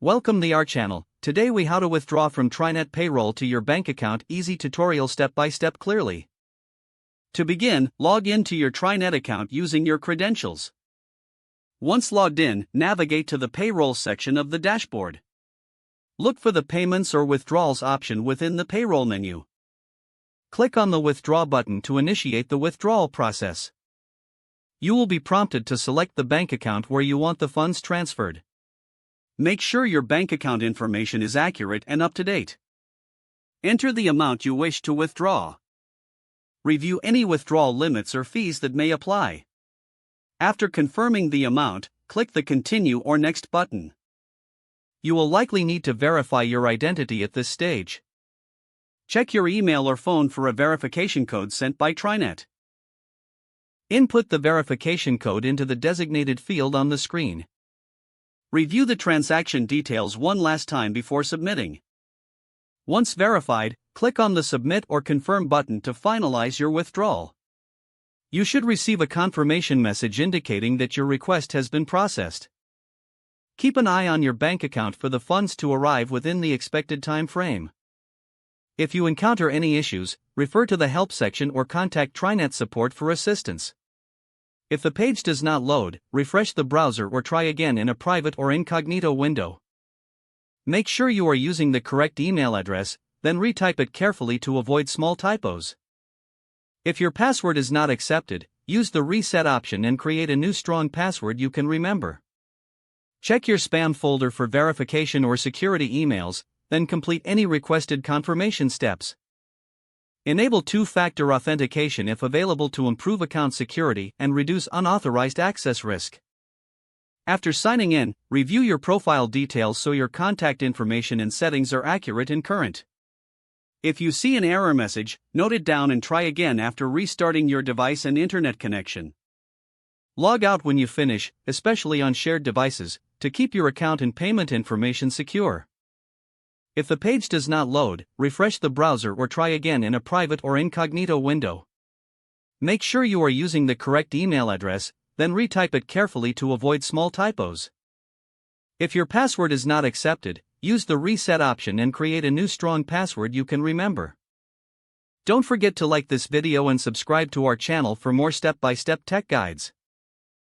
Welcome to our channel. Today we how to withdraw from TriNet Payroll to your bank account. Easy tutorial step by step clearly. To begin, log in to your TriNet account using your credentials. Once logged in, navigate to the Payroll section of the dashboard. Look for the Payments or Withdrawals option within the Payroll menu. Click on the Withdraw button to initiate the withdrawal process. You will be prompted to select the bank account where you want the funds transferred. Make sure your bank account information is accurate and up to date. Enter the amount you wish to withdraw. Review any withdrawal limits or fees that may apply. After confirming the amount, click the Continue or Next button. You will likely need to verify your identity at this stage. Check your email or phone for a verification code sent by TriNet. Input the verification code into the designated field on the screen. Review the transaction details one last time before submitting. Once verified, click on the Submit or Confirm button to finalize your withdrawal. You should receive a confirmation message indicating that your request has been processed. Keep an eye on your bank account for the funds to arrive within the expected time frame. If you encounter any issues, refer to the Help section or contact TriNet support for assistance. If the page does not load, refresh the browser or try again in a private or incognito window. Make sure you are using the correct email address, then retype it carefully to avoid small typos. If your password is not accepted, use the Reset option and create a new strong password you can remember. Check your spam folder for verification or security emails, then complete any requested confirmation steps. Enable two-factor authentication if available to improve account security and reduce unauthorized access risk. After signing in, review your profile details so your contact information and settings are accurate and current. If you see an error message, note it down and try again after restarting your device and internet connection. Log out when you finish, especially on shared devices, to keep your account and payment information secure. If the page does not load, refresh the browser or try again in a private or incognito window. Make sure you are using the correct email address, then retype it carefully to avoid small typos. If your password is not accepted, use the Reset option and create a new strong password you can remember. Don't forget to like this video and subscribe to our channel for more step-by-step tech guides.